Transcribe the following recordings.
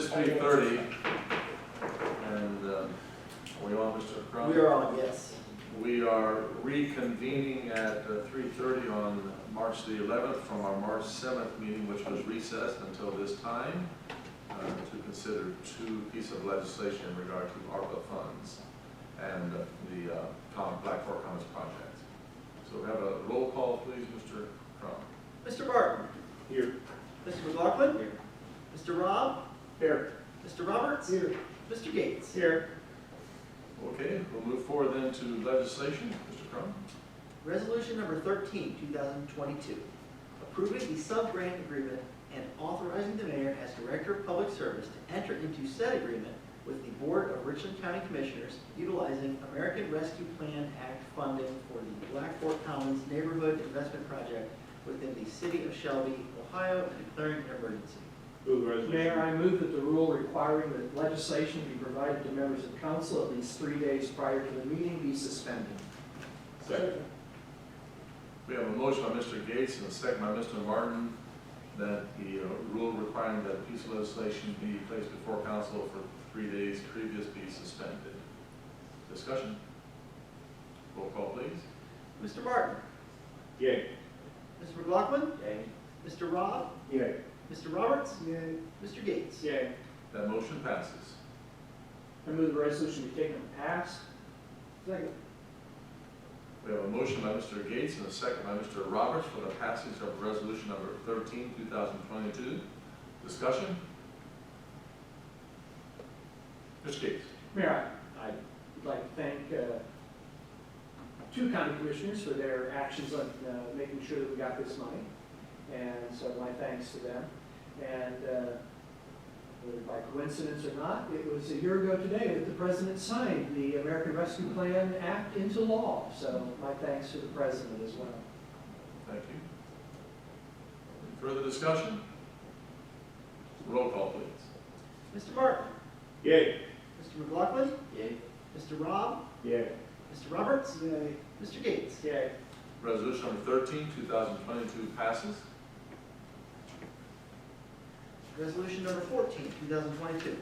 is 3:30, and are we on, Mr. Crum? We are on, yes. We are reconvening at 3:30 on March the 11th from our March 7th meeting, which was recessed until this time, to consider two pieces of legislation in regard to ARPA funds and the Black Fork Commons project. So we have a roll call, please, Mr. Crum. Mr. Barton. Here. Mr. McLaughlin. Here. Mr. Robb. Here. Mr. Roberts. Here. Mr. Gates. Here. Okay, we'll move forward then to legislation. Mr. Crum. Resolution number 13, 2022, approving the sub-grant agreement and authorizing the mayor as Director of Public Service to enter into said agreement with the Board of Richland County Commissioners utilizing American Rescue Plan Act funding for the Black Fork Commons Neighborhood Investment Project within the city of Shelby, Ohio, and declaring an emergency. Move the resolution. Mayor, I move that the rule requiring that legislation be provided to members of council at least 3 days prior to the meeting be suspended. Second. We have a motion by Mr. Gates and a second by Mr. Martin that the rule requiring that a piece of legislation be placed before council for 3 days previous be suspended. Discussion? Roll call, please. Mr. Martin. Yay. Mr. McLaughlin. Yay. Mr. Robb. Yay. Mr. Roberts. Yay. Mr. Gates. Yay. That motion passes. I move the resolution be taken and passed. Second. We have a motion by Mr. Gates and a second by Mr. Roberts for the passage of resolution number 13, 2022. Discussion? Mr. Gates. Mayor, I'd like to thank two county commissioners for their actions on making sure that we got this money. And so my thanks to them. And whether by coincidence or not, it was a year ago today that the president signed the American Rescue Plan Act into law. So my thanks to the president as well. Thank you. Any further discussion? Roll call, please. Mr. Martin. Yay. Mr. McLaughlin. Yay. Mr. Robb. Yay. Mr. Roberts. Yay. Mr. Gates. Yay. Resolution number 13, 2022 passes. Resolution number 14, 2022,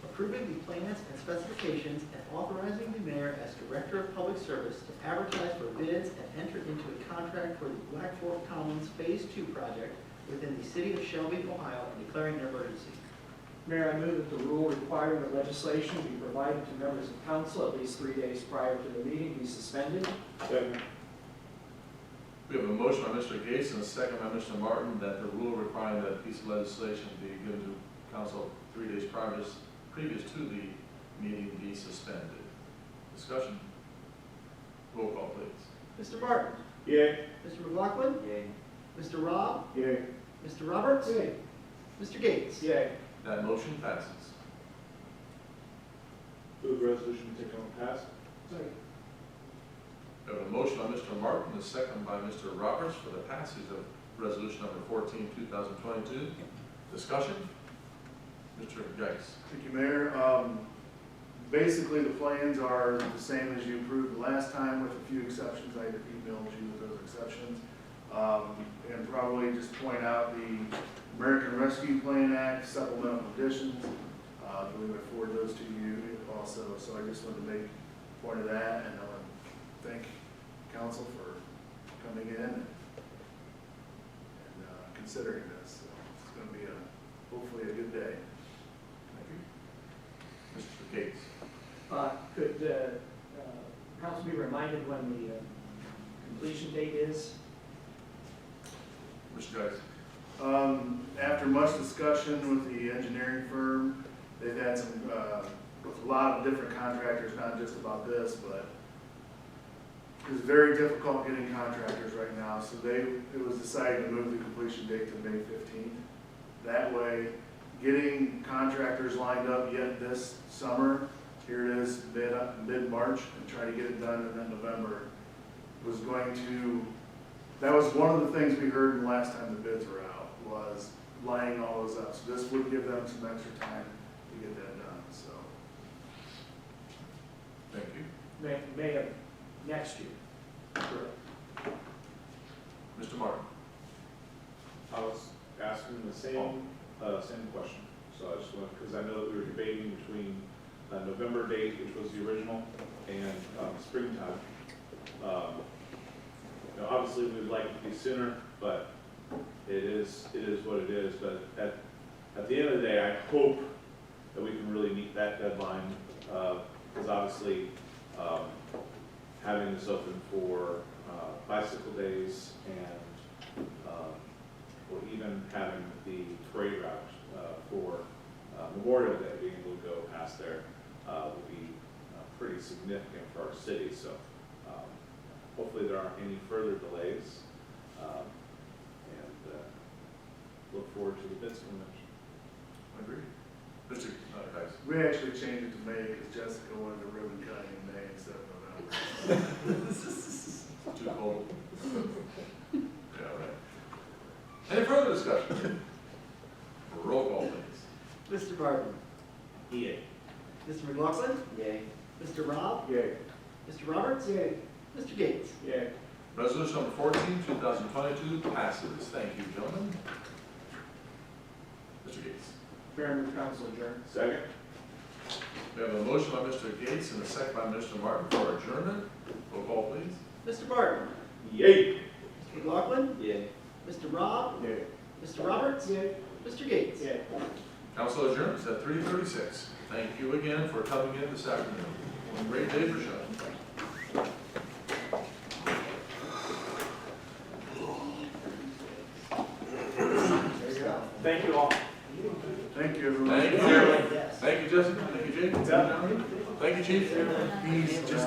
approving the plans and specifications and authorizing the mayor as Director of Public Service to advertise for bids and enter into a contract for the Black Fork Commons Phase 2 project within the city of Shelby, Ohio, and declaring an emergency. Mayor, I move that the rule requiring that legislation be provided to members of council at least 3 days prior to the meeting be suspended. Second. We have a motion by Mr. Gates and a second by Mr. Martin that the rule requiring that a piece of legislation be given to council 3 days previous to the meeting be suspended. Discussion? Roll call, please. Mr. Martin. Yay. Mr. McLaughlin. Yay. Mr. Robb. Yay. Mr. Roberts. Yay. Mr. Gates. Yay. That motion passes. Move the resolution to take on pass. Second. We have a motion by Mr. Martin, a second by Mr. Roberts for the passage of resolution number 14, 2022. Discussion? Mr. Geis. Thank you, Mayor. Basically, the plans are the same as you approved the last time with a few exceptions. I emailed you with those exceptions. And probably just point out the American Rescue Plan Act supplemental additions. I believe I forwarded those to you also. So I just wanted to make a point of that, and I want to thank council for coming in and considering this. So it's going to be hopefully a good day. Thank you. Mr. Gates. Could council be reminded when the completion date is? Mr. Geis. After much discussion with the engineering firm, they've had some, with a lot of different contractors, not just about this, but it's very difficult getting contractors right now, so it was decided to move the completion date to May 15th. That way, getting contractors lined up yet this summer, here it is mid-March, and try to get it done in then November, was going to, that was one of the things we heard in the last time the bids were out, was lining all those up. So this would give them some extra time to get that done, so. Thank you. May of next year. Correct. Mr. Martin. I was asking the same question. So I just want, because I know that we were debating between November date, which was the original, and springtime. You know, obviously, we'd like it to be sooner, but it is what it is. But at the end of the day, I hope that we can really meet that deadline, because obviously, having this open for bicycle days and or even having the parade route for Memorial Day, being able to go past there will be pretty significant for our city. So hopefully there aren't any further delays, and look forward to the BITS convention. Agreed. Mr. Geis. We actually changed it to May because Jessica wanted a ribbon cutting in May instead of November. Too cold. Yeah, right. Any further discussion? Roll call, please. Mr. Martin? Yay. Mr. McLaughlin? Yay. Mr. Rob? Yay. Mr. Roberts? Yay. Mr. Gates? Yay. Resolution number 14, 2022 passes. Thank you, gentlemen. Mr. Gates. Mayor, move council adjourn. Second? We have a motion by Mr. Gates and a second by Mr. Martin for adjournment. Roll call, please. Mr. Martin? Yay. Mr. McLaughlin? Yay. Mr. Rob? Yay. Mr. Roberts? Yay. Mr. Gates? Yay. Council adjourns at 3:36. Thank you again for coming in this afternoon. Great day for showing. Thank you all. Thank you, everyone. Thank you. Yes. Thank you, Jessica. Thank you, Jake. Thank you, Chief. He's just